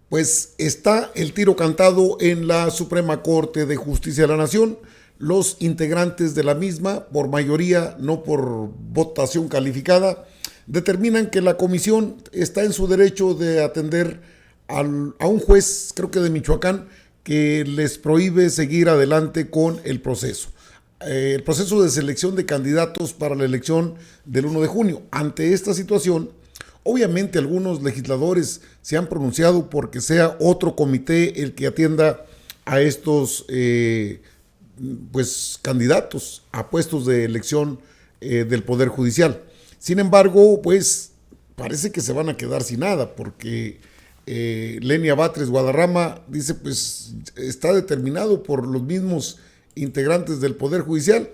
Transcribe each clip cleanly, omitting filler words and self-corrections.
Pues está el tiro cantado en la Suprema Corte de Justicia de la Nación. Los integrantes de la misma, por mayoría, no por votación calificada, determinan que la comisión está en su derecho de atender a un juez, creo que de Michoacán, que les prohíbe seguir adelante con el proceso. El proceso de selección de candidatos para la elección del 1 de junio. Ante esta situación, obviamente algunos legisladores se han pronunciado porque sea otro comité el que atienda a estos pues candidatos a puestos de elección del Poder Judicial. Sin embargo, pues parece que se van a quedar sin nada porque Lenia Batres Guadarrama dice pues está determinado por los mismos integrantes del Poder Judicial,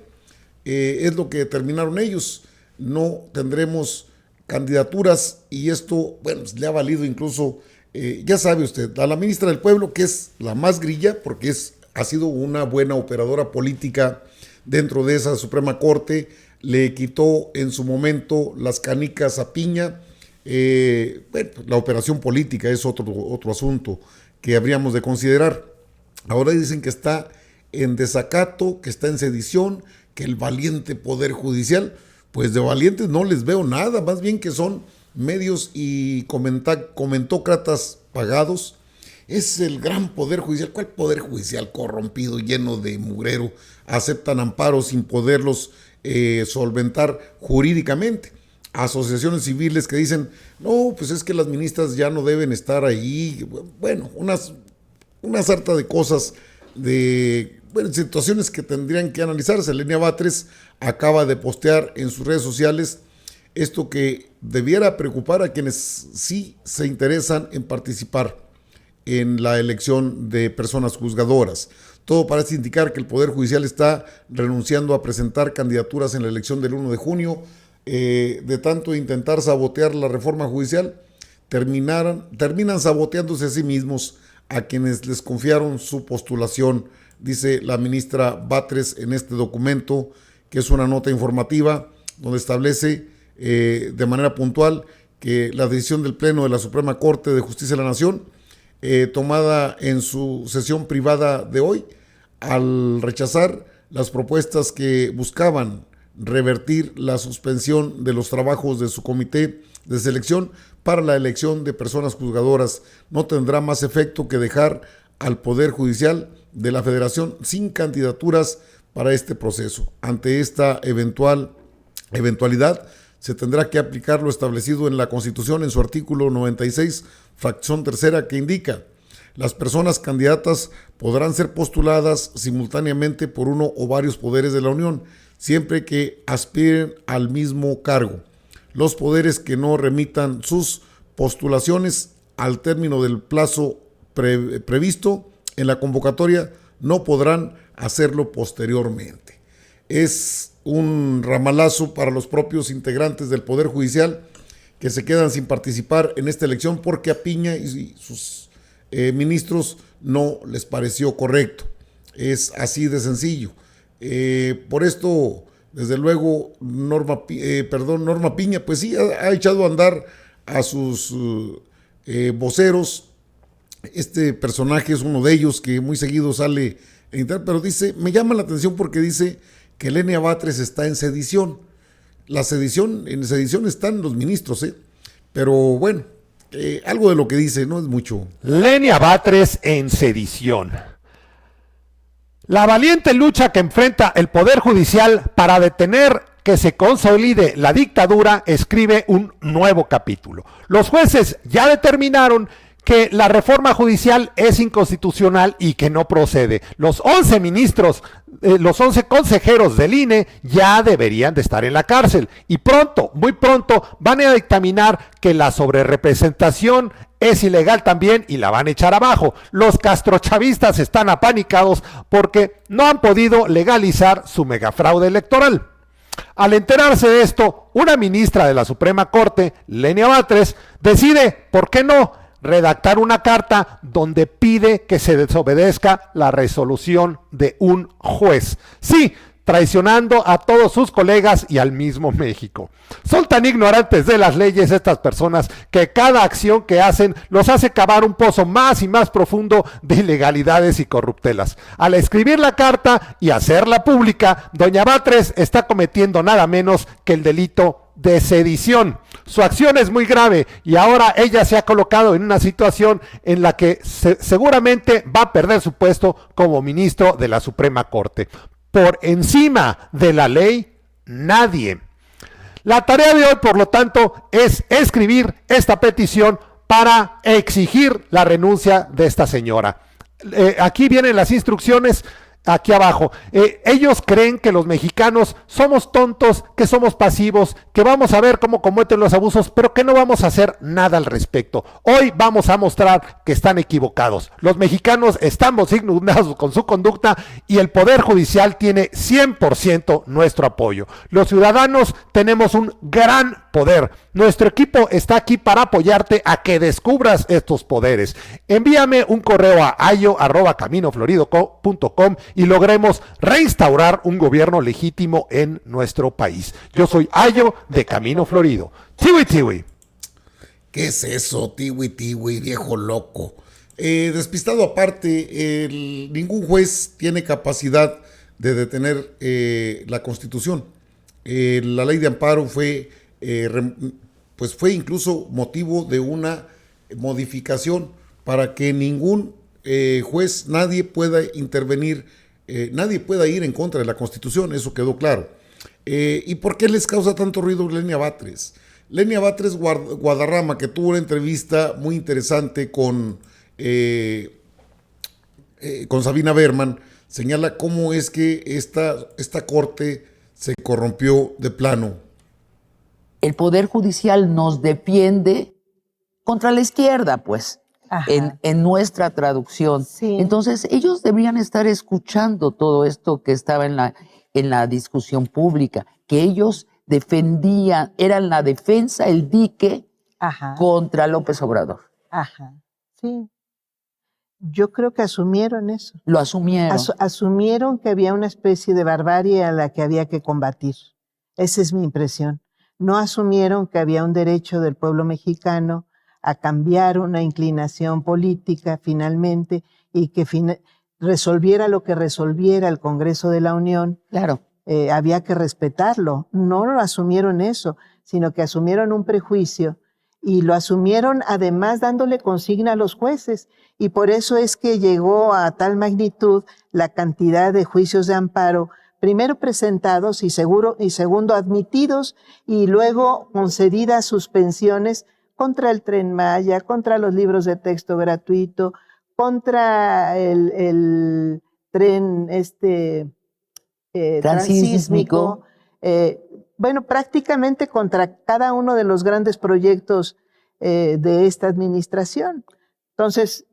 es lo que determinaron ellos, no tendremos candidaturas y esto, bueno, le ha valido incluso, ya sabe usted, a la ministra del Pueblo, que es la más grilla, porque ha sido una buena operadora política dentro de esa Suprema Corte, le quitó en su momento las canicas a Piña, bueno, la operación política es otro asunto que habríamos de considerar. Ahora dicen que está en desacato, que está en sedición, que el valiente Poder Judicial, pues de valientes no les veo nada, más bien que son medios y comentócratas pagados. Es el gran Poder Judicial. ¿Cuál Poder Judicial corrompido, lleno de mugrero? Aceptan amparos sin poderlos solventar jurídicamente. Asociaciones civiles que dicen, no, pues es que las ministras ya no deben estar ahí. Bueno, una sarta de cosas, de situaciones que tendrían que analizarse. Lenia Batres acaba de postear en sus redes sociales esto que debiera preocupar a quienes sí se interesan en participar en la elección de personas juzgadoras. Todo parece indicar que el Poder Judicial está renunciando a presentar candidaturas en la elección del 1 de junio. De tanto intentar sabotear la reforma judicial, terminan saboteándose a sí mismos, a quienes les confiaron su postulación, dice la ministra Batres en este documento, que es una nota informativa donde establece de manera puntual que la decisión del Pleno de la Suprema Corte de Justicia de la Nación, tomada en su sesión privada de hoy, al rechazar las propuestas que buscaban revertir la suspensión de los trabajos de su comité de selección para la elección de personas juzgadoras, no tendrá más efecto que dejar al Poder Judicial de la Federación sin candidaturas para este proceso. Ante esta eventualidad, se tendrá que aplicar lo establecido en la Constitución en su artículo 96, fracción tercera, que indica: las personas candidatas podrán ser postuladas simultáneamente por uno o varios poderes de la Unión, siempre que aspiren al mismo cargo. Los poderes que no remitan sus postulaciones al término del plazo previsto en la convocatoria no podrán hacerlo posteriormente. Es un ramalazo para los propios integrantes del Poder Judicial que se quedan sin participar en esta elección porque a Piña y sus ministros no les pareció correcto. Es así de sencillo. Por esto, desde luego, Norma Piña, pues sí, ha echado a andar a sus voceros. Este personaje es uno de ellos que muy seguido sale en internet, pero dice, me llama la atención porque dice que Lenia Batres está en sedición. En sedición están los ministros, pero bueno, algo de lo que dice, no es mucho. Lenia Batres en sedición. La valiente lucha que enfrenta el Poder Judicial para detener que se consolide la dictadura escribe un nuevo capítulo. Los jueces ya determinaron que la reforma judicial es inconstitucional y que no procede. Los 11 ministros, los 11 consejeros del INE ya deberían de estar en la cárcel y pronto, muy pronto, van a dictaminar que la sobrerepresentación es ilegal también y la van a echar abajo. Los castrochavistas están apanicados porque no han podido legalizar su megafraude electoral. Al enterarse de esto, una ministra de la Suprema Corte, Lenia Batres, decide, ¿por qué no?, redactar una carta donde pide que se desobedezca la resolución de un juez. Sí, traicionando a todos sus colegas y al mismo México. Son tan ignorantes de las leyes estas personas que cada acción que hacen los hace cavar un pozo más y más profundo de ilegalidades y corruptelas. Al escribir la carta y hacerla pública, doña Batres está cometiendo nada menos que el delito de sedición. Su acción es muy grave y ahora ella se ha colocado en una situación en la que seguramente va a perder su puesto como ministro de la Suprema Corte. Por encima de la ley, nadie. La tarea de hoy, por lo tanto, es escribir esta petición para exigir la renuncia de esta señora. Aquí vienen las instrucciones. Aquí abajo, ellos creen que los mexicanos somos tontos, que somos pasivos, que vamos a ver cómo cometen los abusos, pero que no vamos a hacer nada al respecto. Hoy vamos a mostrar que están equivocados. Los mexicanos estamos indignados con su conducta y el Poder Judicial tiene 100% nuestro apoyo. Los ciudadanos tenemos un gran poder. Nuestro equipo está aquí para apoyarte a que descubras estos poderes. Envíame un correo a ayo@caminoflorido.com y logremos reinstaurar un gobierno legítimo en nuestro país. Yo soy Ayo de Camino Florido. Tiwi Tiwi. ¿Qué es eso, Tiwi Tiwi, viejo loco? Despistado aparte, ningún juez tiene capacidad de detener la Constitución. La ley de amparo fue incluso motivo de una modificación para que ningún juez, nadie pueda intervenir, nadie pueda ir en contra de la Constitución, eso quedó claro. ¿Y por qué les causa tanto ruido Lenia Batres? Lenia Batres Guadarrama, que tuvo una entrevista muy interesante con Sabina Berman, señala cómo es que esta corte se corrompió de plano. El Poder Judicial nos defiende contra la izquierda, pues, en nuestra traducción. Sí. Entonces, ellos deberían estar escuchando todo esto que estaba en la discusión pública, que ellos defendían, eran la defensa, el dique contra López Obrador. Sí. Yo creo que asumieron eso. Lo asumieron. Asumieron que había una especie de barbarie a la que había que combatir. Esa es mi impresión. No asumieron que había un derecho del pueblo mexicano a cambiar una inclinación política finalmente y que resolviera lo que resolviera el Congreso de la Unión. Claro. Había que respetarlo. No lo asumieron eso, sino que asumieron un prejuicio y lo asumieron además dándole consigna a los jueces. Y por eso es que llegó a tal magnitud la cantidad de juicios de amparo, primero presentados y segundo admitidos, y luego concedidas suspensiones contra el Tren Maya, contra los libros de texto gratuito, contra el tren transísmico. Bueno, prácticamente contra cada uno de los grandes proyectos de esta administración. Entonces,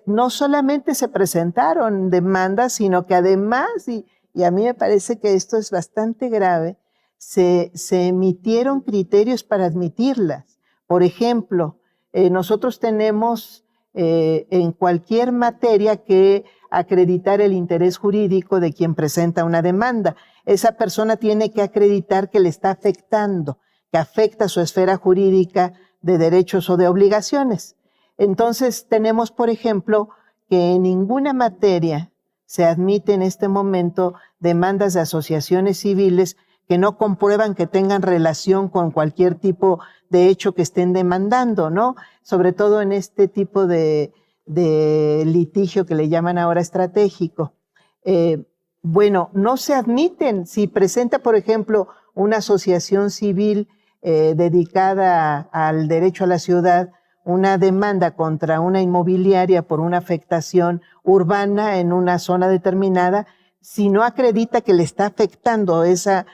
no solamente se presentaron demandas, sino que además, y a mí me parece que esto es bastante grave, se emitieron criterios para admitirlas. Por ejemplo, nosotros tenemos en cualquier materia que acreditar el interés jurídico de quien presenta una demanda. Esa persona tiene que acreditar que le está afectando, que afecta su esfera jurídica de derechos o de obligaciones. Entonces tenemos, por ejemplo, que en ninguna materia se admite en este momento demandas de asociaciones civiles que no comprueban que tengan relación con cualquier tipo de hecho que estén demandando, ¿no? Sobre todo en este tipo de litigio que le llaman ahora estratégico. Bueno, no se admiten. Si presenta, por ejemplo, una asociación civil dedicada al derecho a la ciudad, una demanda contra una inmobiliaria por una afectación urbana en una zona determinada, si no acredita que le está afectando esa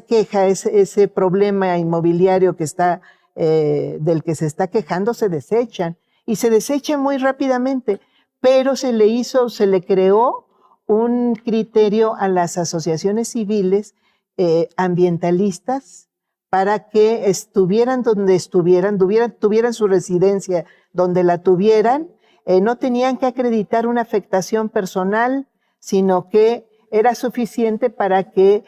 queja, ese problema inmobiliario que está, del que se está quejando, se desechan. Y se desechan muy rápidamente, pero se le creó un criterio a las asociaciones civiles ambientalistas para que estuvieran donde estuvieran, tuvieran su residencia donde la tuvieran, no tenían que acreditar una afectación personal, sino que era suficiente para que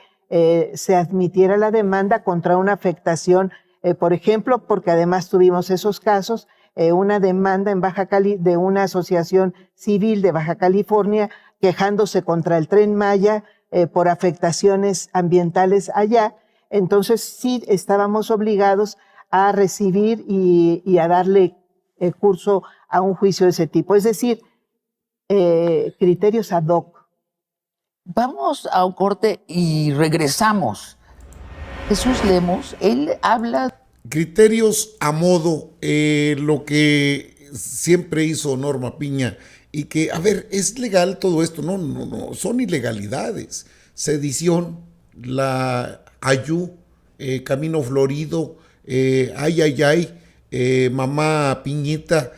se admitiera la demanda contra una afectación, por ejemplo, porque además tuvimos esos casos, una demanda en de una asociación civil de Baja California quejándose contra el Tren Maya por afectaciones ambientales allá. Entonces sí estábamos obligados a recibir y a darle curso a un juicio de ese tipo. Es decir, criterios ad hoc. Vamos a un corte y regresamos. Jesús Lemos, él habla... Criterios a modo, lo que siempre hizo Norma Piña, y que, a ver, es legal todo esto, no, son ilegalidades. Sedición, la Ayú, Camino Florido, Mamá Piñita,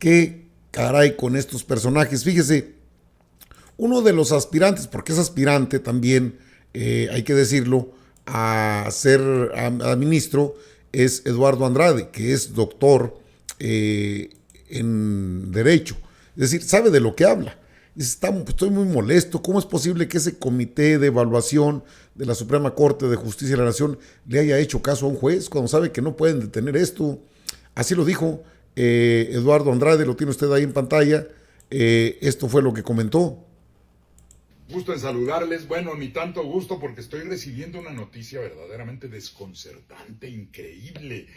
qué caray con estos personajes. Fíjese, uno de los aspirantes, porque es aspirante también, hay que decirlo, a ser a ministro, es Eduardo Andrade, que es doctor en Derecho. Es decir, sabe de lo que habla. Dice, estoy muy molesto. ¿Cómo es posible que ese comité de evaluación de la Suprema Corte de Justicia de la Nación le haya hecho caso a un juez cuando sabe que no pueden detener esto? Así lo dijo Eduardo Andrade, lo tiene usted ahí en pantalla. Esto fue lo que comentó. Gusto en saludarles. Bueno, ni tanto gusto porque estoy recibiendo una noticia verdaderamente desconcertante, increíble.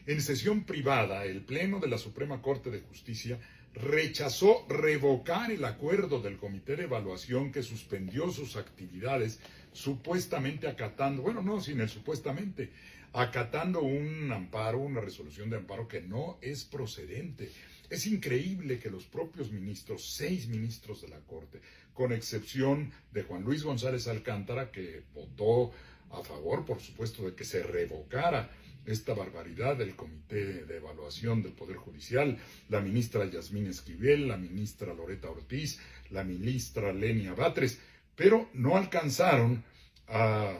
En sesión privada, el Pleno de la Suprema Corte de Justicia rechazó revocar el acuerdo del Comité de Evaluación que suspendió sus actividades supuestamente acatando, bueno, no, sin el supuestamente, acatando un amparo, una resolución de amparo que no es procedente. Es increíble que los propios ministros, 6 ministros de la Corte, con excepción de Juan Luis González Alcántara, que votó a favor, por supuesto, de que se revocara esta barbaridad del Comité de Evaluación del Poder Judicial, la ministra Yasmín Esquivel, la ministra Loreta Ortiz, la ministra Lenia Batres, pero no alcanzaron a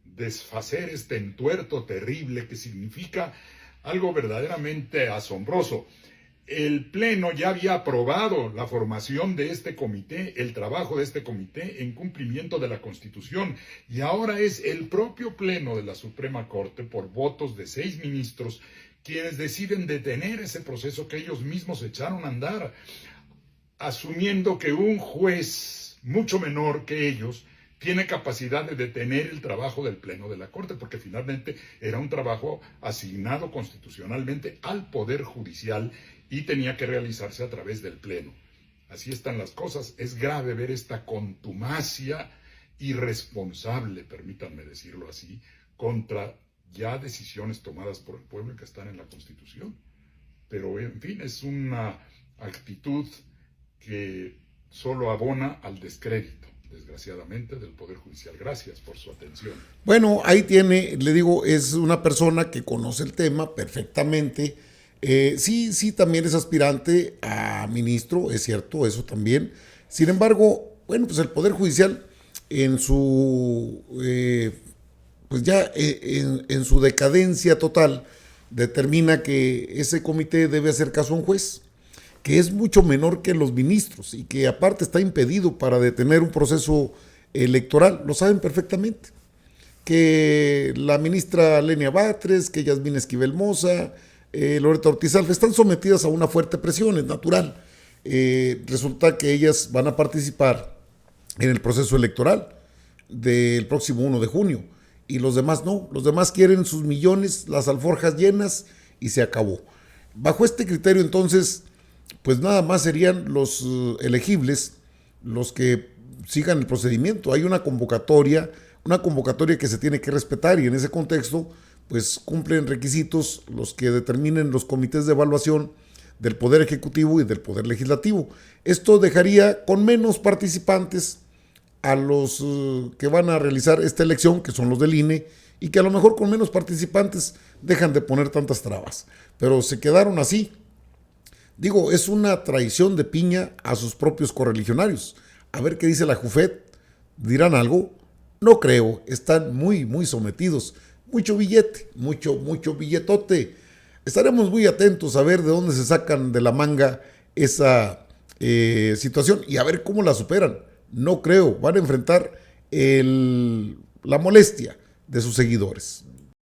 desfacer este entuerto terrible que significa algo verdaderamente asombroso. El Pleno ya había aprobado la formación de este comité, el trabajo de este comité en cumplimiento de la Constitución, y ahora es el propio Pleno de la Suprema Corte, por votos de 6 ministros, quienes deciden detener ese proceso que ellos mismos echaron a andar, asumiendo que un juez mucho menor que ellos tiene capacidad de detener el trabajo del Pleno de la Corte, porque finalmente era un trabajo asignado constitucionalmente al Poder Judicial y tenía que realizarse a través del Pleno. Así están las cosas. Es grave ver esta contumacia irresponsable, permítanme decirlo así, contra ya decisiones tomadas por el pueblo y que están en la Constitución. Pero, en fin, es una actitud que solo abona al descrédito, desgraciadamente, del Poder Judicial. Gracias por su atención. Bueno, ahí tiene, le digo, es una persona que conoce el tema perfectamente. Sí, también es aspirante a ministro, es cierto, eso también. Sin embargo, bueno, pues el Poder Judicial en su, pues ya en su decadencia total, determina que ese comité debe hacer caso a un juez, que es mucho menor que los ministros y que aparte está impedido para detener un proceso electoral, lo saben perfectamente. Que la ministra Lenia Batres, que Yasmín Esquivel Moza, Loreta Ortiz Alfa, están sometidas a una fuerte presión, es natural. Resulta que ellas van a participar en el proceso electoral del próximo 1 de junio y los demás no, los demás quieren sus millones, las alforjas llenas y se acabó. Bajo este criterio entonces, pues nada más serían los elegibles los que sigan el procedimiento. Hay una convocatoria que se tiene que respetar y en ese contexto pues cumplen requisitos los que determinen los comités de evaluación del Poder Ejecutivo y del Poder Legislativo. Esto dejaría con menos participantes a los que van a realizar esta elección, que son los del INE, y que a lo mejor con menos participantes dejan de poner tantas trabas. Pero se quedaron así. Digo, es una traición de Piña a sus propios correligionarios. A ver qué dice la Jufet. ¿Dirán algo? No creo. Están muy sometidos. Mucho billete, mucho billetote. Estaremos muy atentos a ver de dónde se sacan de la manga esa situación y a ver cómo la superan. no creo, van a enfrentar la molestia de sus seguidores.